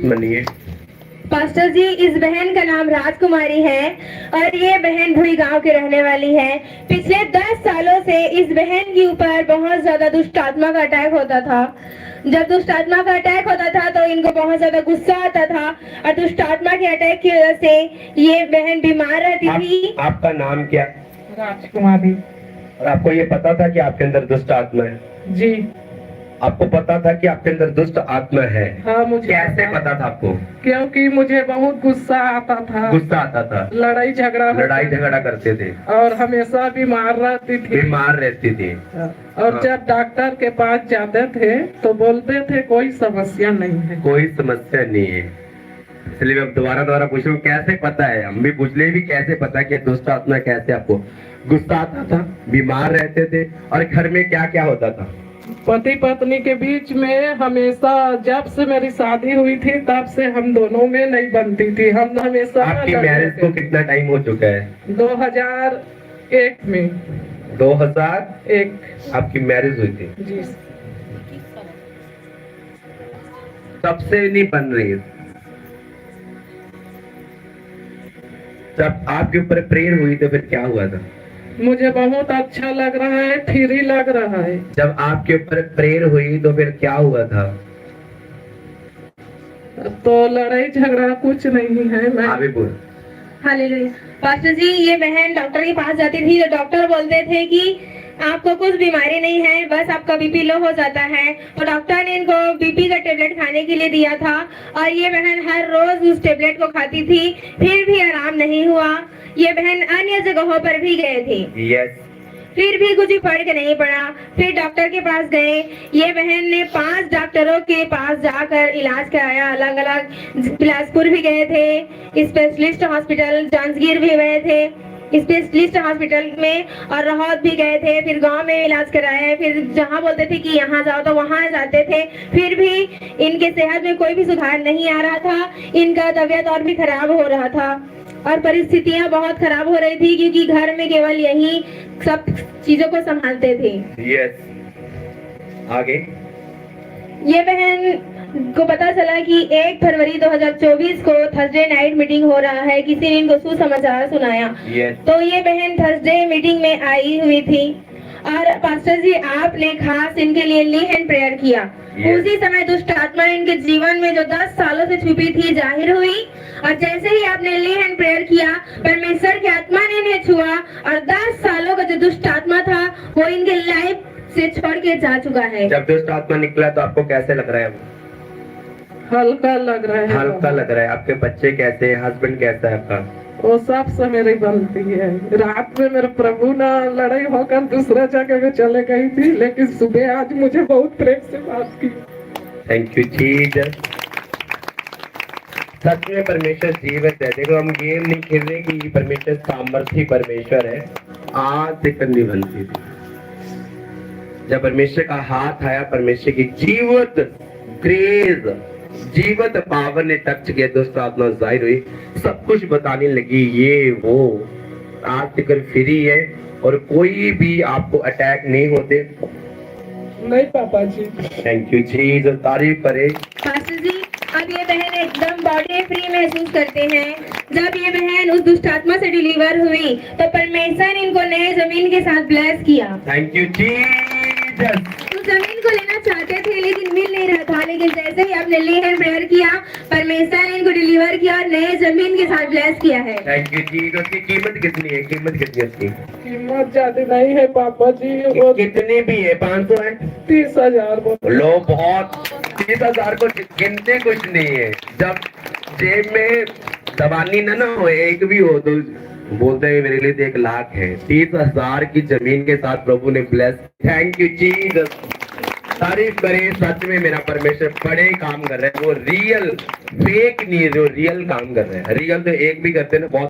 बनिए। पास्टर जी, इस बहन का नाम राजकुमारी है और ये बहन भुई गांव की रहने वाली है। पिछले 10 सालों से इस बहन के ऊपर बहुत ज्यादा दुष्ट आत्मा का अटैक होता था। जब दुष्ट आत्मा का अटैक होता था तो इनको बहुत ज्यादा गुस्सा आता था और दुष्ट आत्मा के अटैक की वजह से ये बहन बीमार रहती थी। आपका नाम क्या? राजकुमारी। और आपको ये पता था कि आपके अंदर दुष्ट आत्मा है? जी आपको पता था कि आपके अंदर दुष्ट आत्मा है? हाँ, मुझे कैसे पता था आपको? क्योंकि मुझे बहुत गुस्सा आता था, गुस्सा आता था, लड़ाई झगड़ा करते थे और हमेशा बीमार रहती थी। बीमार रहती थी। और हाँ। जब डॉक्टर के पास जाते थे तो बोलते थे कोई समस्या नहीं है। कोई समस्या नहीं है। इसलिए मैं दोबारा पूछ रहा हूँ, कैसे पता है? हम भी पूछ ले भी, कैसे पता कि दुष्ट आत्मा कैसे? आपको गुस्सा आता था, बीमार रहते थे और घर में क्या क्या होता था? पति पत्नी के बीच में हमेशा, जब से मेरी शादी हुई थी तब से हम दोनों में नहीं बनती थी। हम हमेशा आपकी मैरिज को कितना टाइम हो चुका है? 2001 में। 2001 आपकी मैरिज हुई थी? जी। तब से नहीं बन रही है? जब आपके ऊपर प्रेयर हुई तो फिर क्या हुआ था? मुझे बहुत अच्छा लग रहा है, फ्री लग रहा है। जब आपके ऊपर प्रेयर हुई तो फिर क्या हुआ था? तो लड़ाई झगड़ा कुछ नहीं है। मैं अभी बोल। हालेलुया। पास्टर जी, ये बहन डॉक्टर के पास जाती थी तो डॉक्टर बोलते थे कि आपको कुछ बीमारी नहीं है, बस आपका बीपी लो हो जाता है। तो डॉक्टर ने इनको बीपी का टेबलेट खाने के लिए दिया था और ये बहन हर रोज उस टेबलेट को खाती थी, फिर भी आराम नहीं हुआ। ये बहन अन्य जगहों पर भी गए थे, यस। फिर भी कुछ फर्क नहीं पड़ा। फिर डॉक्टर के पास गए। ये बहन ने 5 डॉक्टरों के पास जाकर इलाज कराया। अलग अलग बिलासपुर भी गए थे, स्पेशलिस्ट हॉस्पिटल जांजगीर भी गए थे, स्पेशलिस्ट हॉस्पिटल में, और राहत भी गए थे। फिर गांव में इलाज कराया। फिर जहां बोलते थे कि यहाँ जाओ तो वहां जाते थे, फिर भी इनके सेहत में कोई भी सुधार नहीं आ रहा था। इनका तबीयत और भी खराब हो रहा था और परिस्थितियां बहुत खराब हो रही थी क्योंकि घर में केवल यही सब चीजों को संभालते थे। यस। आगे। ये बहन को पता चला कि 1 फरवरी 2024 को थर्सडे नाइट मीटिंग हो रहा है। किसी ने इनको सुसमाचार सुनाया। तो ये बहन थर्सडे मीटिंग में आई हुई थी और पास्टर जी आपने खास इनके लिए ली हैंड प्रेयर किया। उसी समय दुष्ट आत्मा इनके जीवन में जो 10 सालों से छुपी थी जाहिर हुई और जैसे ही आपने ली हैंड प्रेयर किया, परमेश्वर की आत्मा ने इन्हें छुआ और 10 सालों का जो दुष्ट आत्मा था वो इनके लाइफ से छोड़ के जा चुका है। जब दुष्ट आत्मा निकला तो आपको कैसे लग रहा है? हल्का लग रहा है। हल्का लग रहा है। आपके बच्चे कैसे हैं? हस्बैंड कैसा है आपका? वो सब से मेरी बनती है। रात में मेरे प्रभु ना लड़ाई होकर दूसरे जगह में चले गई थी, लेकिन सुबह आज मुझे बहुत प्रेम से बात की। Thank you Jesus. सच में परमेश्वर जीवित है। देखो, हम गेम नहीं खेल रहे कि परमेश्वर सामर्थी परमेश्वर है। आज से कंधी बनती थी, जब परमेश्वर का हाथ आया, परमेश्वर की जीवत ग्रेस, जीवत पावर ने टच किया, दुष्ट आत्मा जाहिर हुई, सब कुछ बताने लगी ये वो। आज तक फ्री है और कोई भी आपको अटैक नहीं होते। नहीं पापा जी। Thank you Jesus. तारीफ करे। पास्टर जी, अब ये बहन एकदम बॉडी फ्री महसूस करते हैं। जब ये बहन उस दुष्ट आत्मा से डिलीवर हुई तो परमेश्वर ने इनको नए जमीन के साथ ब्लेस किया। Thank you Jesus. उस जमीन को लेना चाहते थे लेकिन मिल नहीं रहा था, लेकिन जैसे ही आपने ली हैंड प्रेयर किया, परमेश्वर ने इनको डिलीवर किया और नए जमीन के साथ ब्लेस किया है। Thank you Jesus. उसकी कीमत कितनी है? कीमत कितनी है उसकी? कीमत ज्यादा नहीं है पापा जी। वो कितनी भी है? 500 है? 30,000। लो, बहुत। 30,000 को गिनते कुछ नहीं है। जब जेब में दबानी ना हो, एक भी हो तो बोलते हैं मेरे लिए तो 1 लाख है। 30,000 की जमीन के साथ प्रभु ने ब्लेस। Thank you Jesus. तारीफ करें। सच में मेरा परमेश्वर बड़े काम कर रहे हैं। वो रियल, फेक नहीं, जो रियल काम कर रहे हैं। रियल तो एक भी करते ना बहुत